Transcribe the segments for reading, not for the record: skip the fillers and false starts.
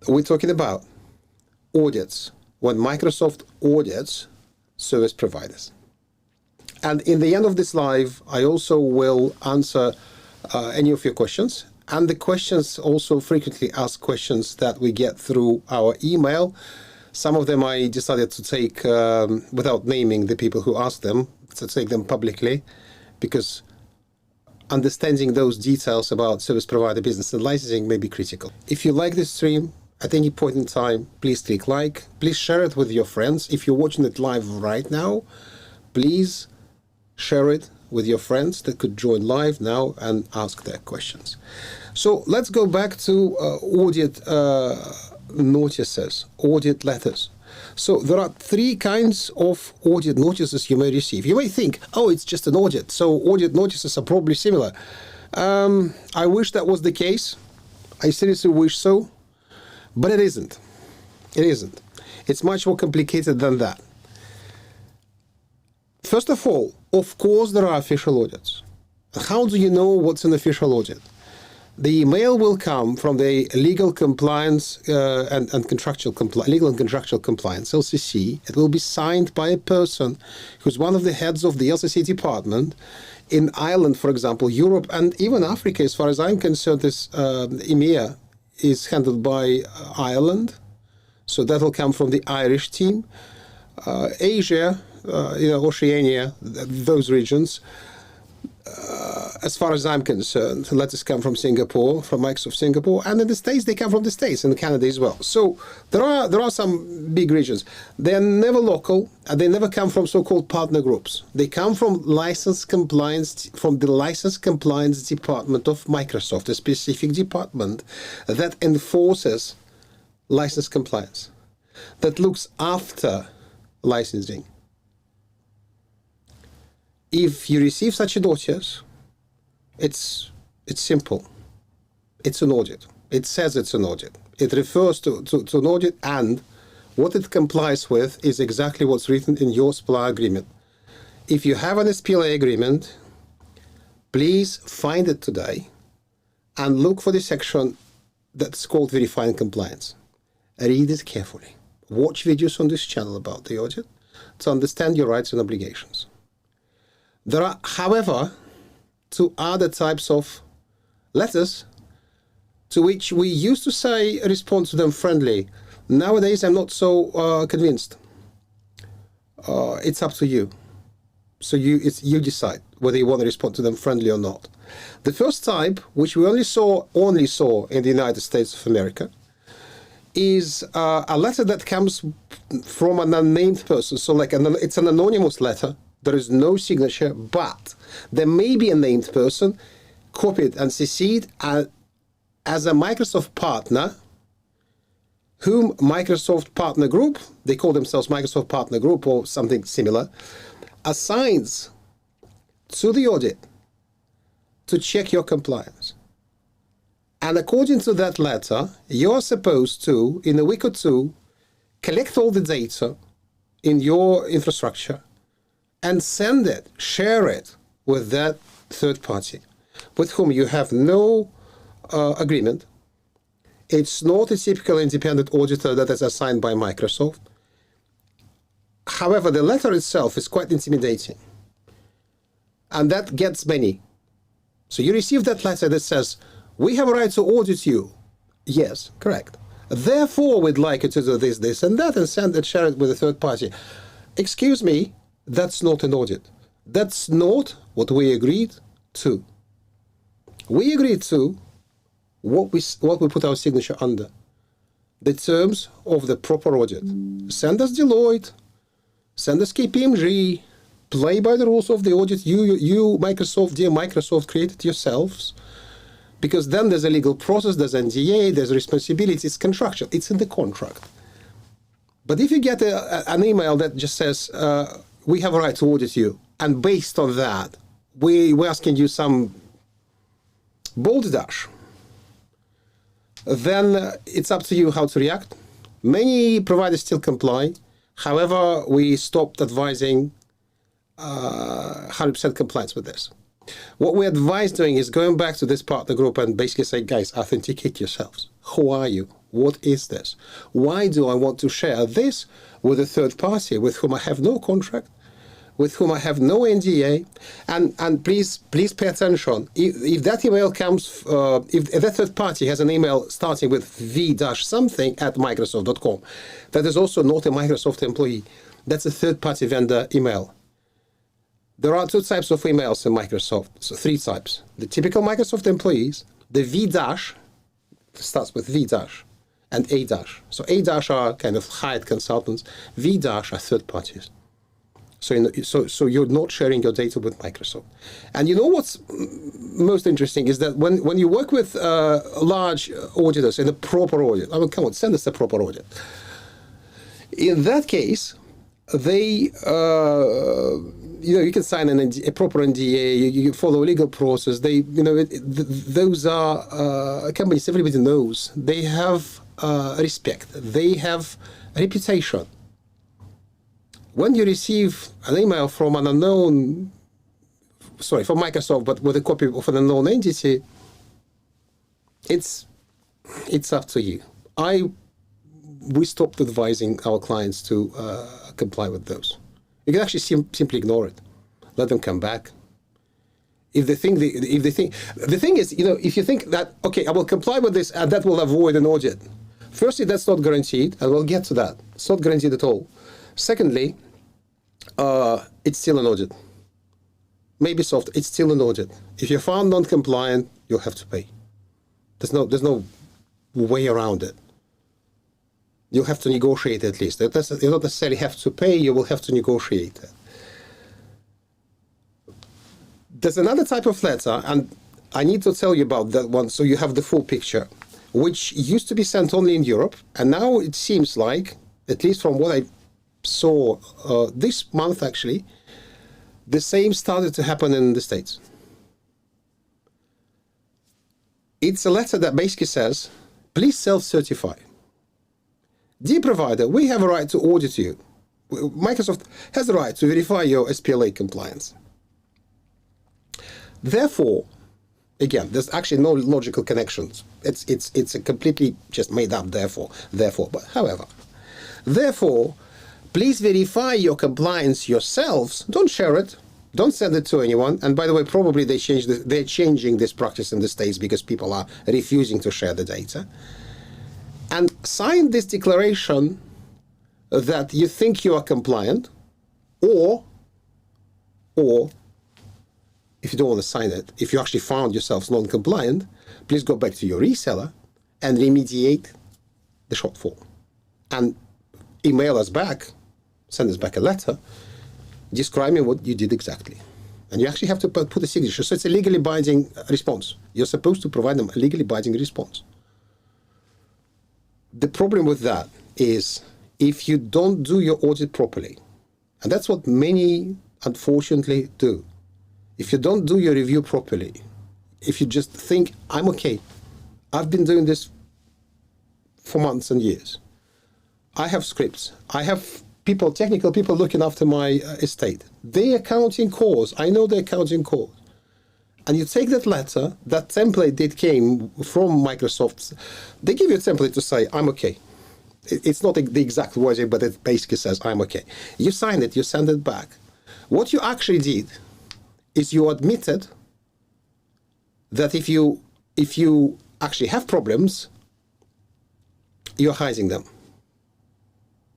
we're talking about audits, when Microsoft audits service providers. And in the end of this live, I also will answer any of your questions. And the questions also frequently asked questions that we get through our email. Some of them I decided to take without naming the people who asked them, to take them publicly, because understanding those details about service provider business and licensing may be critical. If you like this stream, at any point in time, please click like. Please share it with your friends. If you're watching it live right now, please share it with your friends that could join live now and ask their questions. So let's go back to audit notices, audit letters. So there are three kinds of audit notices you may receive. You may think, oh, it's just an audit, so audit notices are probably similar. I wish that was the case. I seriously wish so, but it isn't. It isn't. It's much more complicated than that. First of all, of course, there are official audits. How do you know what's an official audit? The email will come from the legal compliance and contractual legal and contractual compliance, LCC. It will be signed by a person who's one of the heads of the LCC department. In Ireland, for example, Europe, and even Africa, as far as I'm concerned, this EMEA is handled by Ireland. So that will come from the Irish team. Asia, Oceania, those regions, as far as I'm concerned, letters come from Singapore, from Microsoft Singapore, and in the States, they come from the States and Canada as well. So there are some big regions. They're never local, and they never come from so-called partner groups. They come from the license compliance department of Microsoft, a specific department that enforces license compliance, that looks after licensing. If you receive such a notice, it's simple. It's an audit. It says it's an audit. It refers to an audit, and what it complies with is exactly what's written in your SPLA agreement. If you have an SPLA agreement, please find it today and look for the section that's called Verifying Compliance. Read it carefully. Watch videos on this channel about the audit to understand your rights and obligations. There are, however, two other types of letters to which we used to say respond to them friendly. Nowadays, I'm not so convinced. It's up to you. So you decide whether you want to respond to them friendly or not. The first type, which we only saw in the United States of America, is a letter that comes from an unnamed person. So it's an anonymous letter. There is no signature, but there may be a named person copied and CC'd as a Microsoft partner, whom Microsoft Partner Group, they call themselves Microsoft Partner Group or something similar, assigns to the audit to check your compliance. And according to that letter, you're supposed to, in a week or two, collect all the data in your infrastructure and send it, share it with that third party with whom you have no agreement. It's not a typical independent auditor that is assigned by Microsoft. However, the letter itself is quite intimidating, and that gets many. So you receive that letter that says, we have a right to audit you. Yes, correct. Therefore, we'd like you to do this, this, and that, and send it, share it with a third party. Excuse me, that's not an audit. That's not what we agreed to. We agreed to what we put our signature under. The terms of the proper audit. Send us Deloitte, send us KPMG, play by the rules of the audit you Microsoft, dear Microsoft, created yourselves. Because then there's a legal process, there's NDA, there's responsibility, it's contractual, it's in the contract. But if you get an email that just says, we have a right to audit you, and based on that, we're asking you some bold dash, then it's up to you how to react. Many providers still comply. However, we stopped advising 100% compliance with this. What we advise doing is going back to this partner group and basically say, guys, authenticate yourselves. Who are you? What is this? Why do I want to share this with a third party with whom I have no contract, with whom I have no NDA? And please pay attention. If that email comes, if that third party has an email starting with v-something at Microsoft.com, that is also not a Microsoft employee. That's a third-party vendor email. There are two types of emails in Microsoft, so three types. The typical Microsoft employees, the V- starts with V- and A-. So A- are kind of hired consultants, V- are third parties. So you're not sharing your data with Microsoft. And you know what's most interesting is that when you work with large auditors in a proper audit, I mean, come on, send us a proper audit. In that case, they, you can sign a proper NDA, you follow a legal process. Those are companies everybody knows. They have respect. They have a reputation. When you receive an email from an unknown, from Microsoft, but with a copy of an unknown entity, it's up to you. We stopped advising our clients to comply with those. You can actually simply ignore it. Let them come back. The thing is, if you think that, okay, I will comply with this and that will avoid an audit. Firstly, that's not guaranteed, and we'll get to that. It's not guaranteed at all. Secondly, it's still an audit. Maybe soft, it's still an audit. If you're found non-compliant, you'll have to pay. There's no way around it. You'll have to negotiate at least. You don't necessarily have to pay, you will have to negotiate it. There's another type of letter, and I need to tell you about that one so you have the full picture, which used to be sent only in Europe, and now it seems like, at least from what I saw this month actually, the same started to happen in the States. It's a letter that basically says, please self-certify. Dear provider, we have a right to audit you. Microsoft has the right to verify your SPLA compliance. Therefore, again, there's actually no logical connections. It's a completely just made up therefore. But however, therefore, please verify your compliance yourselves. Don't share it. Don't send it to anyone. And by the way, probably they're changing this practice in the States because people are refusing to share the data. And sign this declaration that you think you are compliant, or if you don't want to sign it, if you actually found yourselves non-compliant, please go back to your reseller and remediate the shortfall. And email us back, send us back a letter, describing what you did exactly. And you actually have to put a signature. So it's a legally binding response. You're supposed to provide them a legally binding response. The problem with that is if you don't do your audit properly, and that's what many unfortunately do, if you don't do your review properly, if you just think, I'm okay, I've been doing this for months and years, I have scripts, I have technical people looking after my estate, they're accounting calls, I know they're accounting calls. And you take that letter, that template that came from Microsoft, they give you a template to say, I'm okay. It's not the exact wording, but it basically says, I'm okay. You sign it, you send it back. What you actually did is you admitted that if you actually have problems, you're hiding them.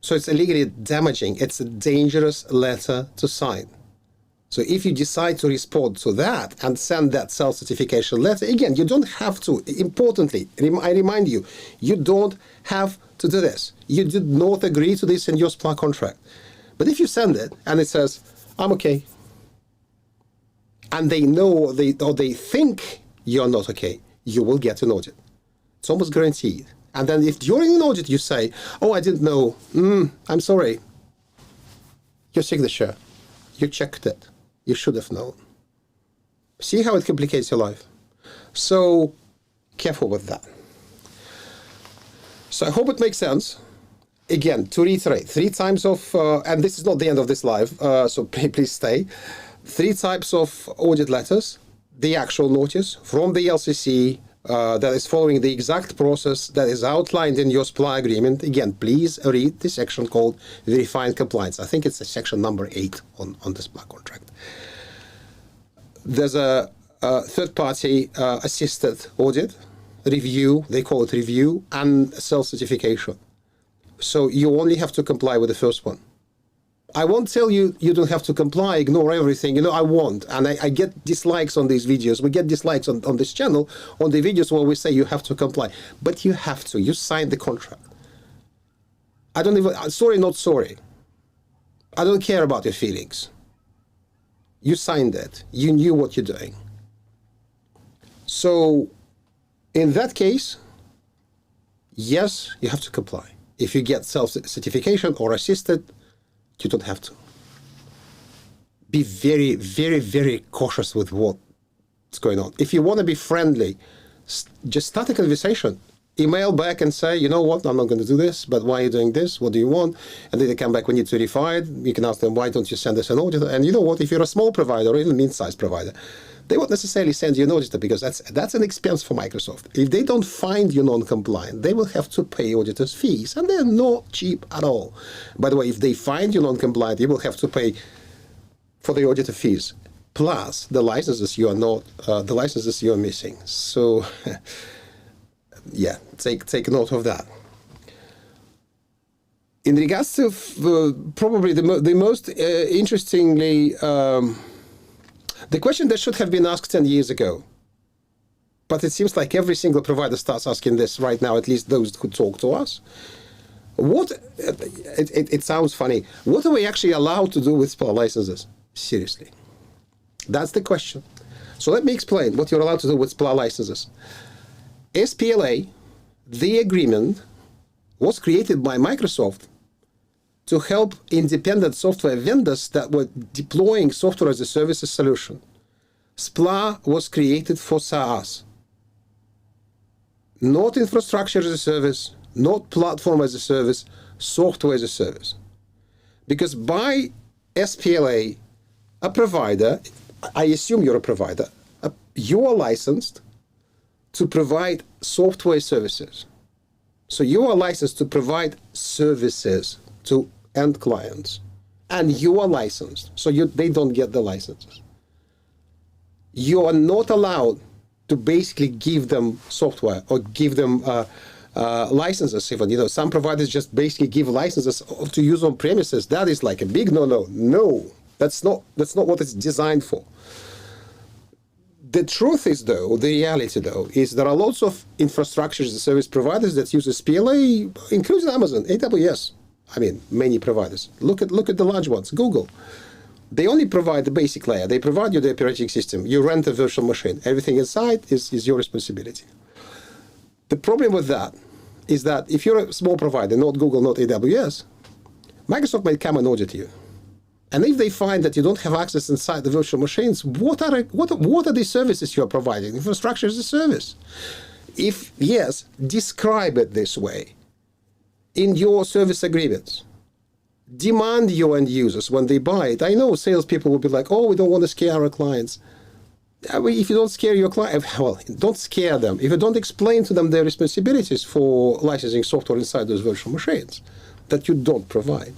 So it's illegally damaging. It's a dangerous letter to sign. So if you decide to respond to that and send that self-certification letter, again, you don't have to. Importantly, I remind you, you don't have to do this. You did not agree to this in your SPLA contract. But if you send it and it says, I'm okay, and they know or they think you're not okay, you will get an audit. It's almost guaranteed. And then if during an audit you say, oh, I didn't know, I'm sorry, your signature, you checked it. You should have known. See how it complicates your life? So careful with that. So I hope it makes sense. Again, to reiterate, 3 times of, and this is not the end of this live, so please stay. three types of audit letters: the actual notice from the LCC that is following the exact process that is outlined in your SPLA agreement. Again, please read the section called Verifying Compliance. I think it's section number 8 on the SPLA contract. There's a third-party assisted audit, review, they call it review, and self-certification. So you only have to comply with the first one. I won't tell you you don't have to comply, ignore everything. I won't. And I get dislikes on these videos. We get dislikes on this channel, on the videos where we say you have to comply. But you have to. You signed the contract. I don't even, sorry, not sorry. I don't care about your feelings. You signed it. You knew what you're doing. So in that case, yes, you have to comply. If you get self-certification or assisted, you don't have to. Be very, very, very cautious with what's going on. If you want to be friendly, just start a conversation. Email back and say, you know what, I'm not going to do this, but why are you doing this? What do you want? And then they come back when it's verified. You can ask them, why don't you send us an auditor? And you know what, if you're a small provider or even mid-sized provider, they won't necessarily send you an auditor because that's an expense for Microsoft. If they don't find you non-compliant, they will have to pay auditors' fees, and they're not cheap at all. By the way, if they find you non-compliant, you will have to pay for the auditor fees, plus the licenses you are missing. So, yeah, take note of that. In regards to probably the most interestingly. The question that should have been asked 10 years ago, but it seems like every single provider starts asking this right now, at least those who talk to us. It sounds funny. What are we actually allowed to do with SPLA licenses? Seriously. That's the question. So let me explain what you're allowed to do with SPLA licenses. SPLA, the agreement, was created by Microsoft to help independent software vendors that were deploying software as a services solution. SPLA was created for SaaS, not infrastructure as a service, not platform as a service, software as a service. Because by SPLA, a provider, I assume you're a provider, you are licensed to provide software services. So you are licensed to provide services to end clients, and you are licensed, so they don't get the licenses. You are not allowed to basically give them software or give them licenses. Even some providers just basically give licenses to use on premises. That is like a big no. No, that's not what it's designed for. The truth is, though, the reality, though, is there are lots of infrastructure as a service providers that use SPLA, including Amazon, AWS. I mean, many providers. Look at the large ones. Google. They only provide the basic layer. They provide you the operating system. You rent a virtual machine. Everything inside is your responsibility. The problem with that is that if you're a small provider, not Google, not AWS, Microsoft might come and audit you. And if they find that you don't have access inside the virtual machines, what are the services you are providing? Infrastructure as a service. If yes, describe it this way in your service agreements. Demand your end users when they buy it. I know salespeople will be like, oh, we don't want to scare our clients. If you don't scare your client, well, don't scare them. If you don't explain to them their responsibilities for licensing software inside those virtual machines that you don't provide,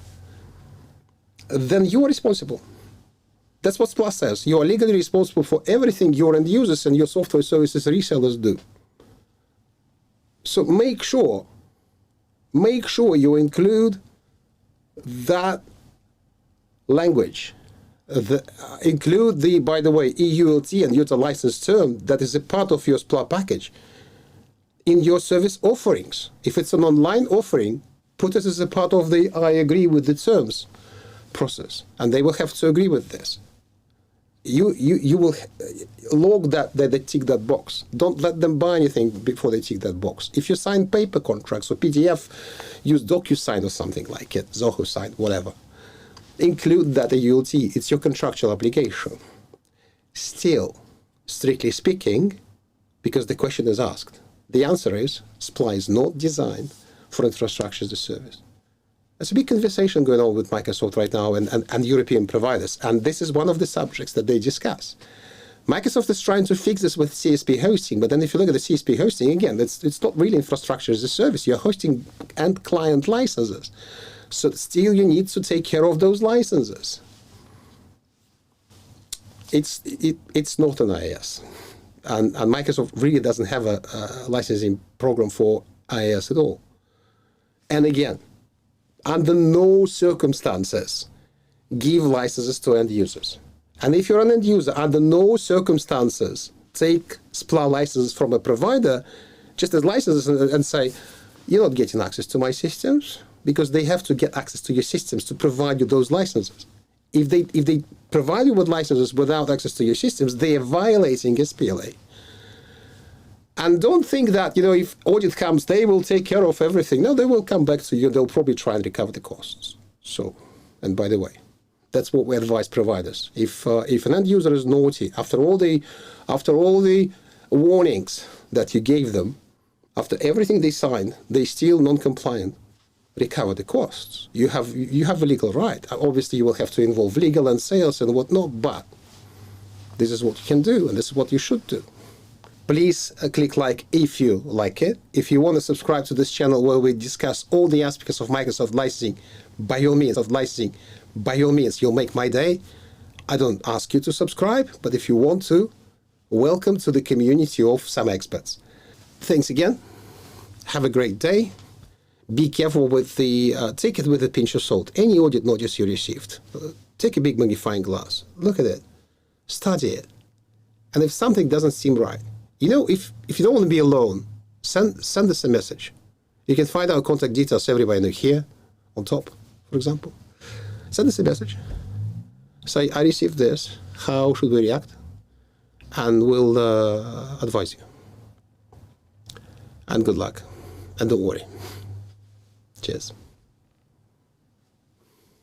then you are responsible. That's what SPLA says. You are legally responsible for everything your end users and your software services resellers do. So make sure you include that language. Include the, by the way, EULT and user license term that is a part of your SPLA package in your service offerings. If it's an online offering, put it as a part of the I agree with the terms process, and they will have to agree with this. You will log that they tick that box. Don't let them buy anything before they tick that box. If you sign paper contracts or PDF, use DocuSign or something like it, Zoho Sign, whatever. Include that EULT. It's your contractual obligation. Still, strictly speaking, because the question is asked, the answer is SPLA is not designed for infrastructure as a service. There's a big conversation going on with Microsoft right now and European providers, and this is one of the subjects that they discuss. Microsoft is trying to fix this with CSP hosting, but then if you look at the CSP hosting, again, it's not really infrastructure as a service. You're hosting end client licenses. So still you need to take care of those licenses. It's not an IaaS. And Microsoft really doesn't have a licensing program for IaaS at all. And again, under no circumstances, give licenses to end users. And if you're an end user, under no circumstances, take SPLA licenses from a provider, just as licenses, and say, you're not getting access to my systems, because they have to get access to your systems to provide you those licenses. If they provide you with licenses without access to your systems, they are violating SPLA. And don't think that, if audit comes, they will take care of everything. No, they will come back to you. They'll probably try and recover the costs. So, and by the way, that's what we advise providers. If an end user is naughty, after all the warnings that you gave them, after everything they signed, they still non-compliant, recover the costs. You have a legal right. Obviously, you will have to involve legal and sales and whatnot, but this is what you can do, and this is what you should do. Please click like if you like it. If you want to subscribe to this channel where we discuss all the aspects of Microsoft licensing, by all means, you'll make my day. I don't ask you to subscribe, but if you want to, welcome to the community of SAMexperts. Thanks again. Have a great day. Be careful with take it with a pinch of salt. Any audit notice you received, take a big magnifying glass. Look at it. Study it. And if something doesn't seem right, if you don't want to be alone, send us a message. You can find our contact details everywhere here, on top, for example. Send us a message. Say, I received this. How should we react? And we'll advise you. And good luck. And don't worry. Cheers.